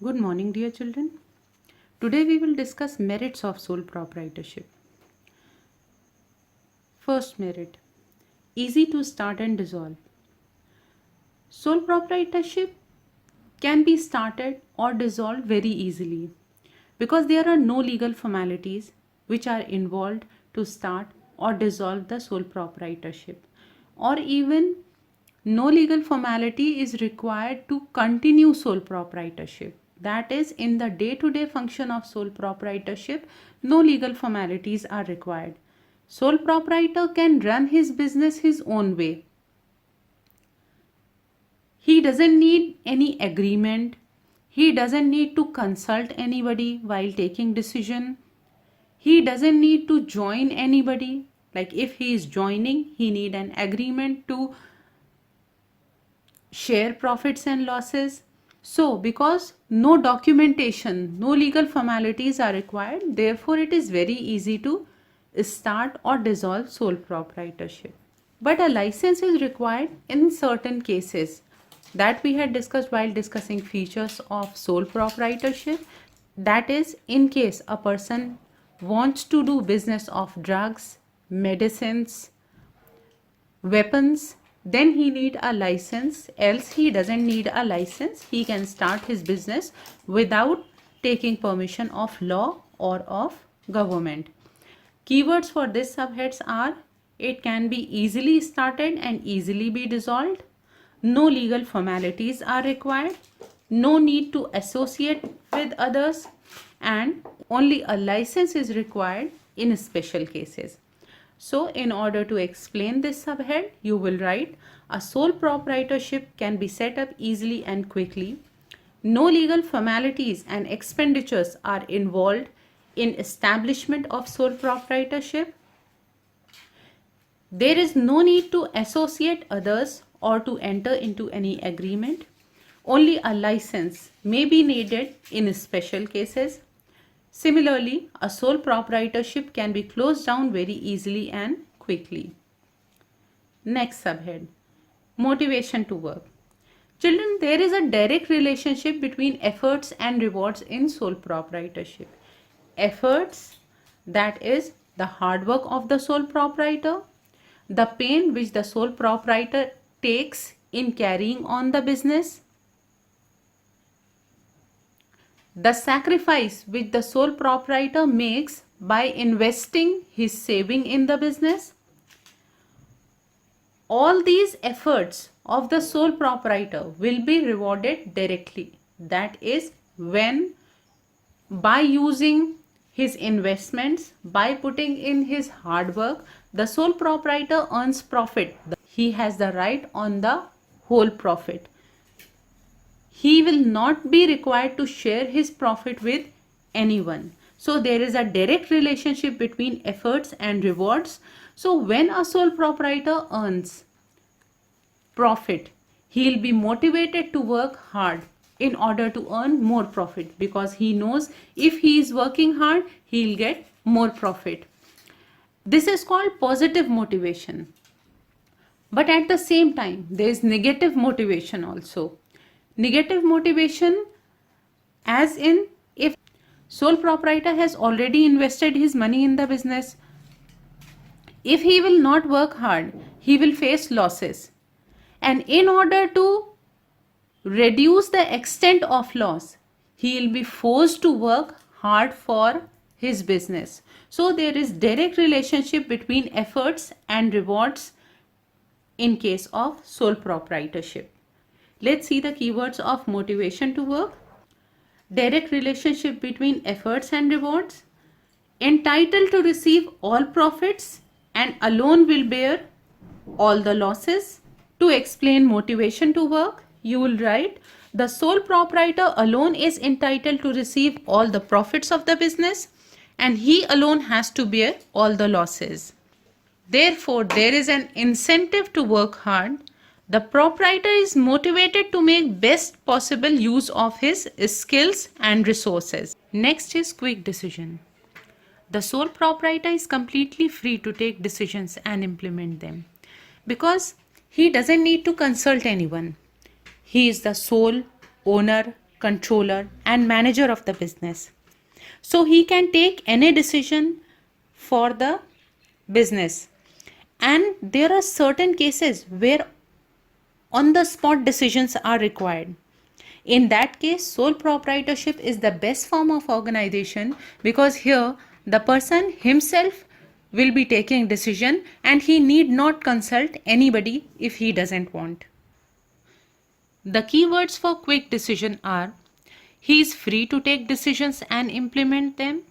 Good morning, dear children. Today we will discuss merits of sole proprietorship. First merit, easy to start and dissolve. Sole proprietorship can be started or dissolved very easily because there are no legal formalities which are involved to start or dissolve the sole proprietorship, or even no legal formality is required to continue sole proprietorship. That is, in the day-to-day function of sole proprietorship, no legal formalities are required. Sole proprietor can run his business his own way. He doesn't need any agreement. He doesn't need to consult anybody while taking decision. He doesn't need to join anybody. Like if he is joining, he need an agreement to share profits and losses. So because no documentation, no legal formalities are required, therefore it is very easy to start or dissolve sole proprietorship. But a license is required in certain cases that we had discussed while discussing features of sole proprietorship. That is, in case a person wants to do business of drugs, medicines, weapons, then he need a license. Else he doesn't need a license. He can start his business without taking permission of law or of government. Keywords for this subheads are: it can be easily started and easily be dissolved, no legal formalities are required, no need to associate with others, and only a license is required in special cases. So in order to explain this subhead, you will write: a sole proprietorship can be set up easily and quickly. No legal formalities and expenditures are involved in establishment of sole proprietorship. There is no need to associate others or to enter into any agreement. Only a license may be needed in special cases. Similarly, a sole proprietorship can be closed down very easily and quickly. Next subhead, motivation to work. Children, there is a direct relationship between efforts and rewards in sole proprietorship. Efforts, that is the hard work of the sole proprietor, the pain which the sole proprietor takes in carrying on the business, the sacrifice which the sole proprietor makes by investing his saving in the business. All these efforts of the sole proprietor will be rewarded directly. That is, when by using his investments, by putting in his hard work, the sole proprietor earns profit. He has the right on the whole profit. He will not be required to share his profit with anyone. So there is a direct relationship between efforts and rewards. So when a sole proprietor earns profit, he will be motivated to work hard in order to earn more profit, because he knows if he is working hard, he will get more profit. This is called positive motivation. But at the same time, there is negative motivation also. Negative motivation, as in, if sole proprietor has already invested his money in the business, if he will not work hard, he will face losses. And in order to reduce the extent of loss, he will be forced to work hard for his business. So there is direct relationship between efforts and rewards in case of sole proprietorship. Let's see the keywords of motivation to work. Direct relationship between efforts and rewards. Entitled to receive all profits and alone will bear all the losses. To explain motivation to work, you will write: the sole proprietor alone is entitled to receive all the profits of the business and he alone has to bear all the losses. Therefore, there is an incentive to work hard. The proprietor is motivated to make best possible use of his skills and resources. Next is quick decision. The sole proprietor is completely free to take decisions and implement them because he doesn't need to consult anyone. He is the sole owner controller, and manager of the business. So he can take any decision for the business. And there are certain cases where on the spot decisions are required. In that case, sole proprietorship is the best form of organization, because here the person himself will be taking decision and he need not consult anybody if he doesn't want. The keywords for quick decision are: he is free to take decisions and implement them,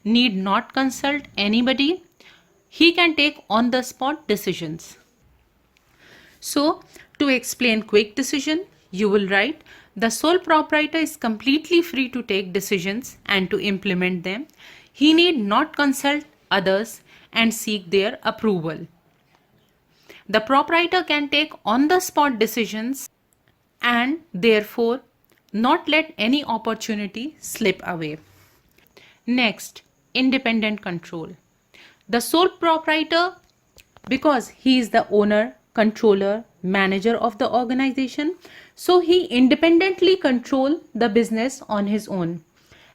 need not consult anybody, he can take on the spot decisions. So, to explain quick decision, you will write: the sole proprietor is completely free to take decisions and to implement them. He need not consult others and seek their approval. The proprietor can take on the spot decisions and therefore not let any opportunity slip away. Next, independent control. The sole proprietor, because he is the owner, controller, manager of the organization, so he independently control the business on his own.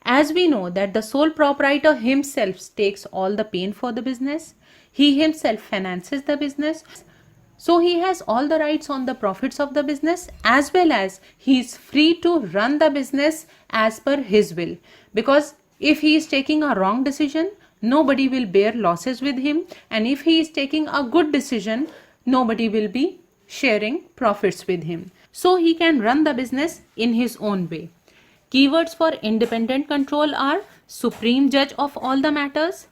As we know that the sole proprietor himself takes all the pain for the business, he himself finances the business, so he has all the rights on the profits of the business, as well as he is free to run the business as per his will. Because if he is taking a wrong decision, nobody will bear losses with him, and if he is taking a good decision, nobody will be sharing profits with him. So he can run the business in his own way. Keywords for independent control are: supreme judge of all the matters,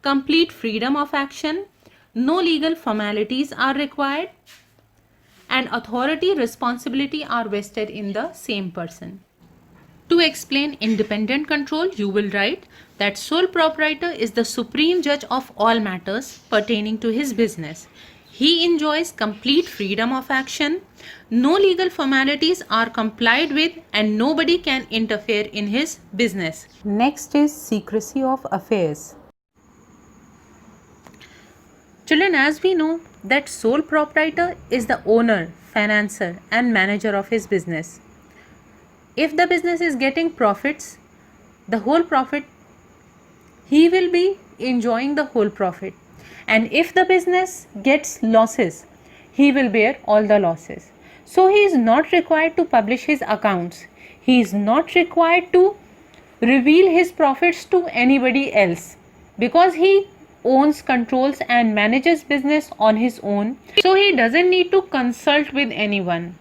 complete freedom of action, no legal formalities are required, and authority, responsibility are vested in the same person. To explain independent control, you will write that sole proprietor is the supreme judge of all matters pertaining to his business. He enjoys complete freedom of action, no legal formalities are complied with, and nobody can interfere in his business. Next is secrecy of affairs. Children, as we know that sole proprietor is the owner, financier and manager of his business. If the business is getting profits, the whole profit, he will be enjoying the whole profit. And if the business gets losses, he will bear all the losses. So he is not required to publish his accounts. He is not required to reveal his profits to anybody else, because he owns, controls and manages business on his own. So he doesn't need to consult with anyone.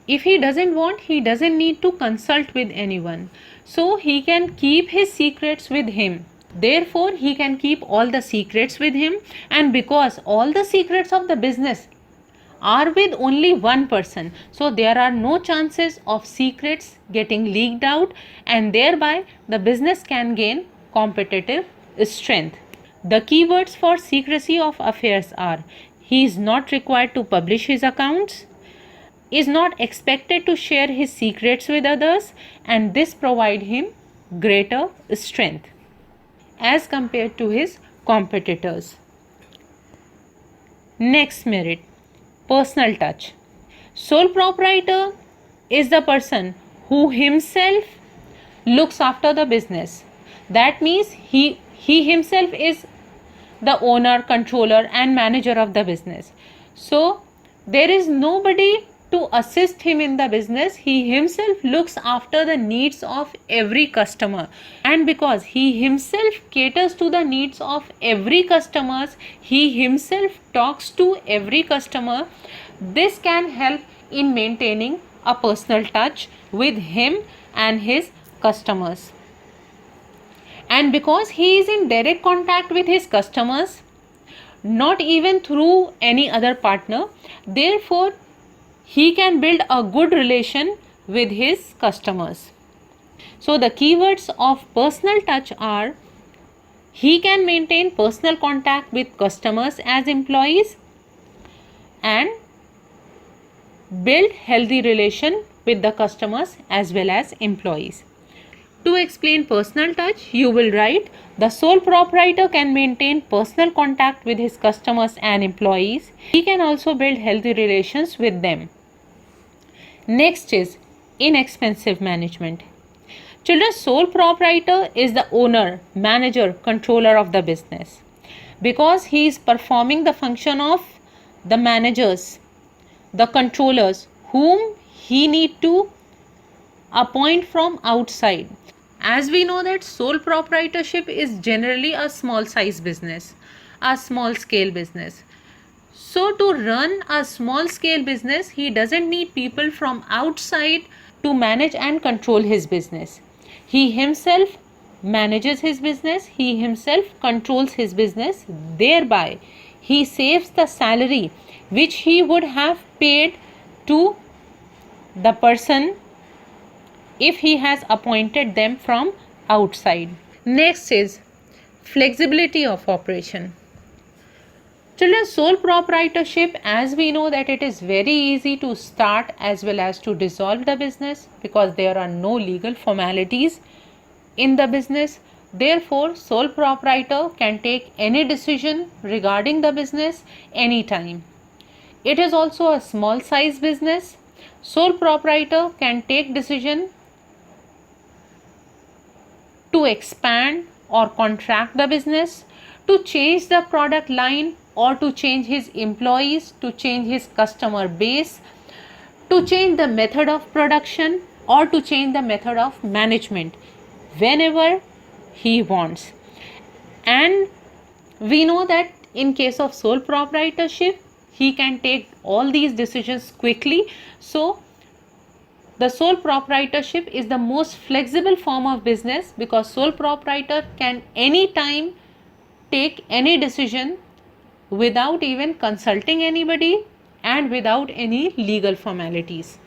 If he doesn't want, he doesn't need to consult with anyone. So he can keep his secrets with him. Therefore, he can keep all the secrets with him, and because all the secrets of the business are with only one person, so there are no chances of secrets getting leaked out, and thereby the business can gain competitive strength. The keywords for secrecy of affairs are: he is not required to publish his accounts, is not expected to share his secrets with others, and this provide him greater strength as compared to his competitors. Next merit, personal touch. Sole proprietor is the person who himself looks after the business. That means he himself is the owner, controller and manager of the business. So there is nobody to assist him in the business. He himself looks after the needs of every customer, and because he himself caters to the needs of every customers, he himself talks to every customer. This can help in maintaining a personal touch with him and his customers. And because he is in direct contact with his customers, not even through any other partner, therefore he can build a good relation with his customers. So the keywords of personal touch are: he can maintain personal contact with customers as employees and build healthy relation with the customers as well as employees. To explain personal touch, you will write: the sole proprietor can maintain personal contact with his customers and employees. He can also build healthy relations with them. Next is inexpensive management. Children, sole proprietor is the owner, manager, controller of the business because he is performing the function of the managers, the controllers whom he need to appoint from outside. As we know that sole proprietorship is generally a small size business, a small scale business. So to run a small scale business, he doesn't need people from outside to manage and control his business. He himself manages his business, he himself controls his business, thereby he saves the salary which he would have paid to the person if he has appointed them from outside. Next is flexibility of operation. Children, sole proprietorship, as we know that it is very easy to start as well as to dissolve the business because there are no legal formalities in the business. Therefore, sole proprietor can take any decision regarding the business anytime. It is also a small size business. Sole proprietor can take decision to expand or contract the business, to change the product line or to change his employees, to change his customer base, to change the method of production or to change the method of management whenever he wants. And we know that in case of sole proprietorship, he can take all these decisions quickly. So the sole proprietorship is the most flexible form of business because sole proprietor can anytime take any decision without even consulting anybody and without any legal formalities.